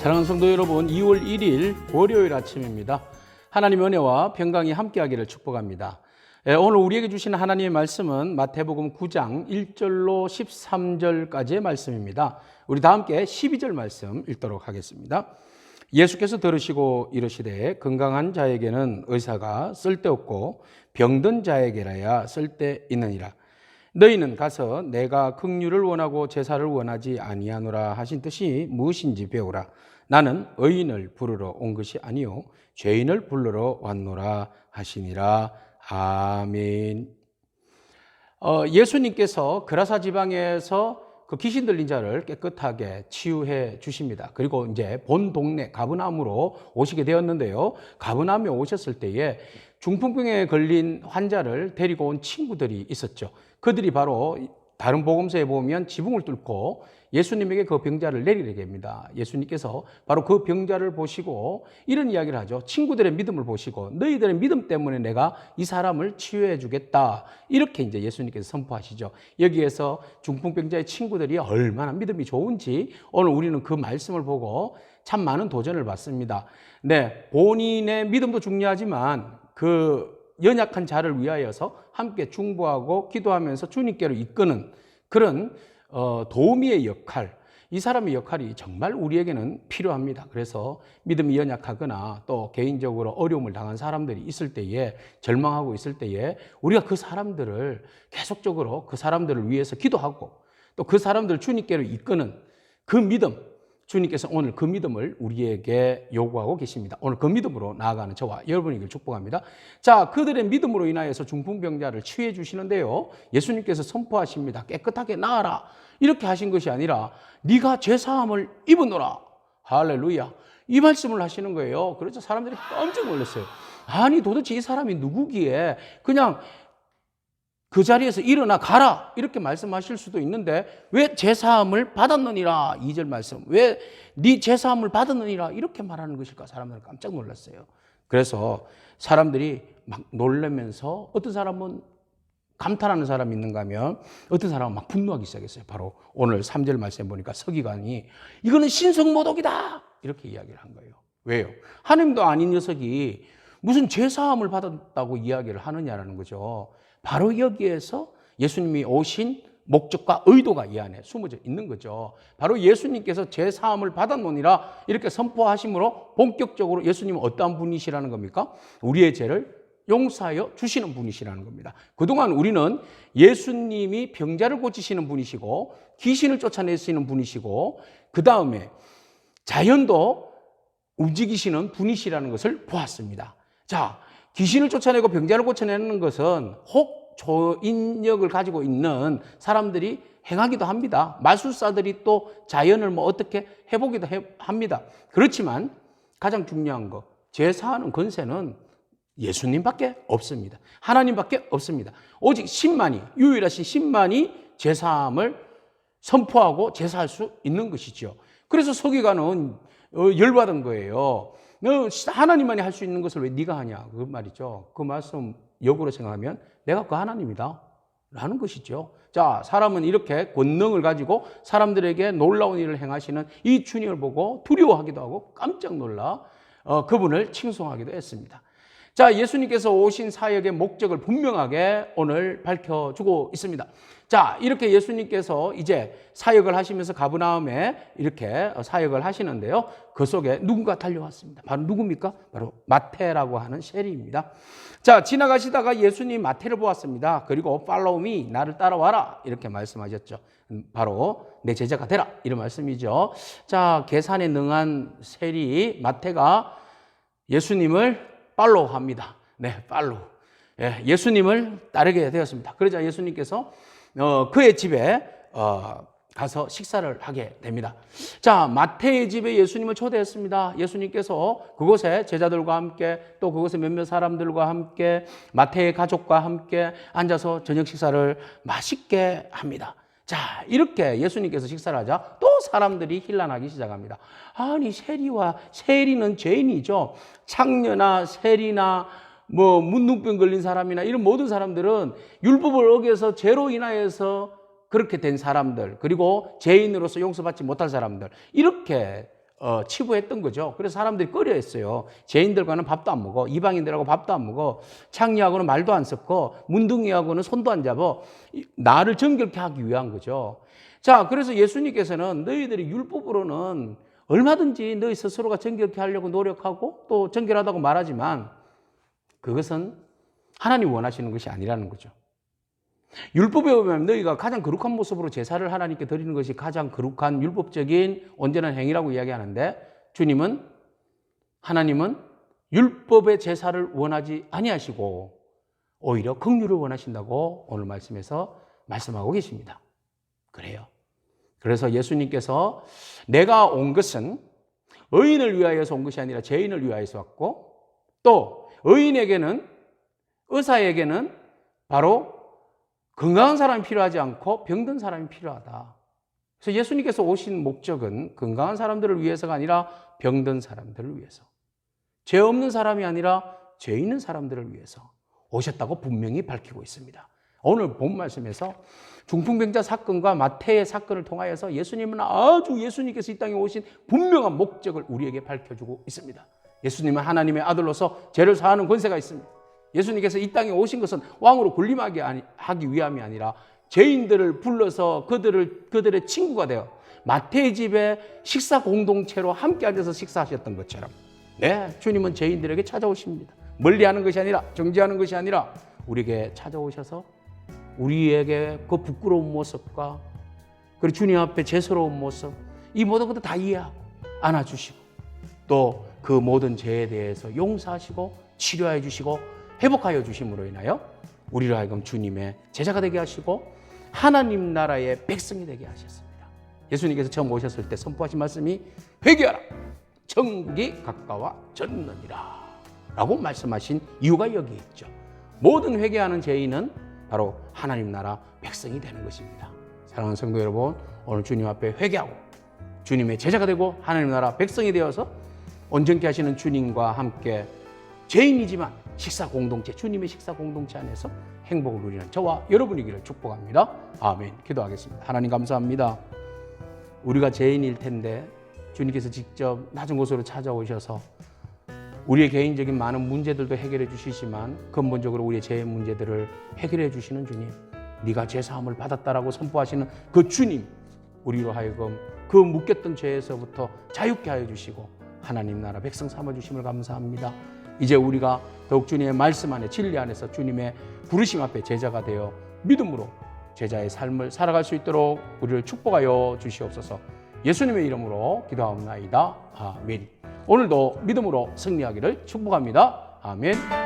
사랑하는 성도 여러분, 2월 1일 월요일 아침입니다. 하나님의 은혜와 평강이 함께하기를 축복합니다. 오늘 우리에게 주시는 하나님의 말씀은 마태복음 9장 1절로 13절까지의 말씀입니다. 우리 다 함께 12절 말씀 읽도록 하겠습니다. 예수께서 들으시고 이르시되 건강한 자에게는 의사가 쓸데없고 병든 자에게라야 쓸데있느니라. 너희는 가서 내가 긍휼을 원하고 제사를 원하지 아니하노라 하신 뜻이 무엇인지 배우라. 나는 의인을 부르러 온 것이 아니요 죄인을 부르러 왔노라 하시니라. 아멘. 예수님께서 그라사 지방에서 그 귀신 들린 자를 깨끗하게 치유해 주십니다. 그리고 이제 본 동네 가브나움으로 오시게 되었는데요. 가브나움에 오셨을 때에 중풍병에 걸린 환자를 데리고 온 친구들이 있었죠. 그들이 바로 다른 복음서에 보면 지붕을 뚫고 예수님에게 그 병자를 내리게 합니다. 예수님께서 바로 그 병자를 보시고 이런 이야기를 하죠. 친구들의 믿음을 보시고 너희들의 믿음 때문에 내가 이 사람을 치유해 주겠다. 이렇게 이제 예수님께서 선포하시죠. 여기에서 중풍병자의 친구들이 얼마나 믿음이 좋은지 오늘 우리는 그 말씀을 보고 참 많은 도전을 받습니다. 네, 본인의 믿음도 중요하지만 그 연약한 자를 위하여서 함께 중보하고 기도하면서 주님께로 이끄는 그런 도우미의 역할, 이 사람의 역할이 정말 우리에게는 필요합니다. 그래서 믿음이 연약하거나 또 개인적으로 어려움을 당한 사람들이 있을 때에, 절망하고 있을 때에 우리가 그 사람들을 계속적으로 그 사람들을 위해서 기도하고 또 그 사람들을 주님께로 이끄는 그 믿음, 주님께서 오늘 그 믿음을 우리에게 요구하고 계십니다. 오늘 그 믿음으로 나아가는 저와 여러분에게 축복합니다. 자, 그들의 믿음으로 인하여서 중풍병자를 치유해 주시는데요. 예수님께서 선포하십니다. 깨끗하게 나아라. 이렇게 하신 것이 아니라 네가 죄사함을 입으노라. 할렐루야. 이 말씀을 하시는 거예요. 그래서 사람들이 깜짝 놀랐어요. 아니 도대체 이 사람이 누구기에 그냥 그 자리에서 일어나 가라 이렇게 말씀하실 수도 있는데 왜 제사함을 받았느니라 2절 말씀 왜 네 제사함을 받았느니라 이렇게 말하는 것일까? 사람들은 깜짝 놀랐어요. 그래서 사람들이 막 놀라면서 어떤 사람은 감탄하는 사람이 있는가 하면 어떤 사람은 막 분노하기 시작했어요. 바로 오늘 3절 말씀에 보니까 서기관이 이거는 신성모독이다 이렇게 이야기를 한 거예요. 왜요? 하나님도 아닌 녀석이 무슨 제사함을 받았다고 이야기를 하느냐라는 거죠. 바로 여기에서 예수님이 오신 목적과 의도가 이 안에 숨어져 있는 거죠. 바로 예수님께서 제사함을 받았노니라 이렇게 선포하심으로 본격적으로 예수님은 어떠한 분이시라는 겁니까? 우리의 죄를 용서하여 주시는 분이시라는 겁니다. 그동안 우리는 예수님이 병자를 고치시는 분이시고 귀신을 쫓아내시는 분이시고 그 다음에 자연도 움직이시는 분이시라는 것을 보았습니다. 자, 귀신을 쫓아내고 병자를 고쳐내는 것은 혹 조인력을 가지고 있는 사람들이 행하기도 합니다. 마술사들이 또 자연을 어떻게 해보기도 합니다. 그렇지만 가장 중요한 거, 제사하는 권세는 예수님밖에 없습니다. 하나님밖에 없습니다. 오직 신만이, 유일하신 신만이 제사함을 선포하고 제사할 수 있는 것이죠. 그래서 서기관은 열받은 거예요. 너 하나님만이 할 수 있는 것을 왜 네가 하냐 그 말이죠. 그 말씀 역으로 생각하면 내가 그 하나님이다 라는 것이죠. 자, 사람은 이렇게 권능을 가지고 사람들에게 놀라운 일을 행하시는 이 주님을 보고 두려워하기도 하고 깜짝 놀라 그분을 칭송하기도 했습니다. 자, 예수님께서 오신 사역의 목적을 분명하게 오늘 밝혀주고 있습니다. 자, 이렇게 예수님께서 이제 사역을 하시면서 가브나움에 이렇게 사역을 하시는데요. 그 속에 누군가 달려왔습니다. 바로 누굽니까? 바로 마태라고 하는 세리입니다. 자, 지나가시다가 예수님 마태를 보았습니다. 그리고 팔로우 미, 나를 따라와라 이렇게 말씀하셨죠. 바로 내 제자가 되라 이런 말씀이죠. 자, 계산에 능한 세리 마태가 예수님을 팔로우 합니다. 네, 팔로우. 예, 예수님을 따르게 되었습니다. 그러자 예수님께서 그의 집에 가서 식사를 하게 됩니다. 자, 마태의 집에 예수님을 초대했습니다. 예수님께서 그곳에 제자들과 함께 또 그곳에 몇몇 사람들과 함께 마태의 가족과 함께 앉아서 저녁 식사를 맛있게 합니다. 자, 이렇게 예수님께서 식사를 하자 또 사람들이 hir난하기 시작합니다. 아니, 세리는 죄인이죠. 창녀나 세리나 문둥병 걸린 사람이나 이런 모든 사람들은 율법을 어겨서 죄로 인하여서 그렇게 된 사람들, 그리고 죄인으로서 용서받지 못할 사람들, 이렇게 치부했던 거죠. 그래서 사람들이 꺼려했어요. 죄인들과는 밥도 안 먹어. 이방인들하고 밥도 안 먹어. 창녀하고는 말도 안 섞어. 문둥이하고는 손도 안 잡아. 나를 정결케 하기 위한 거죠. 자, 그래서 예수님께서는 너희들이 율법으로는 얼마든지 너희 스스로가 정결케 하려고 노력하고 또 정결하다고 말하지만 그것은 하나님 원하시는 것이 아니라는 거죠. 율법에 보면 너희가 가장 거룩한 모습으로 제사를 하나님께 드리는 것이 가장 거룩한 율법적인 온전한 행위라고 이야기하는데 하나님은 율법의 제사를 원하지 아니하시고 오히려 긍휼을 원하신다고 오늘 말씀에서 말씀하고 계십니다. 그래요. 그래서 예수님께서 내가 온 것은 의인을 위하여서 온 것이 아니라 죄인을 위하여서 왔고 또 의사에게는 바로 건강한 사람이 필요하지 않고 병든 사람이 필요하다. 그래서 예수님께서 오신 목적은 건강한 사람들을 위해서가 아니라 병든 사람들을 위해서, 죄 없는 사람이 아니라 죄 있는 사람들을 위해서 오셨다고 분명히 밝히고 있습니다. 오늘 본 말씀에서 중풍병자 사건과 마태의 사건을 통하여서 예수님께서 이 땅에 오신 분명한 목적을 우리에게 밝혀주고 있습니다. 예수님은 하나님의 아들로서 죄를 사하는 권세가 있습니다. 예수님께서 이 땅에 오신 것은 왕으로 군림하게 하기 위함이 아니라 죄인들을 불러서 그들의 친구가 되어 마태의 집에 식사 공동체로 함께 앉아서 식사하셨던 것처럼 주님은 죄인들에게 찾아오십니다. 멀리하는 것이 아니라 정죄하는 것이 아니라 우리에게 찾아오셔서 우리에게 그 부끄러운 모습과 그리고 주님 앞에 죄스러운 모습 이 모든 것도 다 이해하고 안아주시고 또 그 모든 죄에 대해서 용서하시고 치료해 주시고 회복하여 주심으로 인하여 우리로 하여금 주님의 제자가 되게 하시고 하나님 나라의 백성이 되게 하셨습니다. 예수님께서 처음 오셨을 때 선포하신 말씀이 회개하라 천국이 가까워졌느니라 라고 말씀하신 이유가 여기 있죠. 모든 회개하는 죄인은 바로 하나님 나라 백성이 되는 것입니다. 사랑하는 성도 여러분, 오늘 주님 앞에 회개하고 주님의 제자가 되고 하나님 나라 백성이 되어서 온전케 하시는 주님과 함께 죄인이지만 주님의 식사 공동체 안에서 행복을 누리는 저와 여러분이기를 축복합니다. 아멘. 기도하겠습니다. 하나님 감사합니다. 우리가 죄인일 텐데 주님께서 직접 낮은 곳으로 찾아오셔서 우리의 개인적인 많은 문제들도 해결해 주시지만 근본적으로 우리의 죄의 문제들을 해결해 주시는 주님, 네가 죄사함을 받았다라고 선포하시는 그 주님, 우리로 하여금 그 묶였던 죄에서부터 자유케 하여 주시고 하나님 나라 백성 삼아주심을 감사합니다. 이제 우리가 더욱 주님의 말씀 안에 진리 안에서 주님의 부르심 앞에 제자가 되어 믿음으로 제자의 삶을 살아갈 수 있도록 우리를 축복하여 주시옵소서. 예수님의 이름으로 기도하옵나이다. 아멘. 오늘도 믿음으로 승리하기를 축복합니다. 아멘.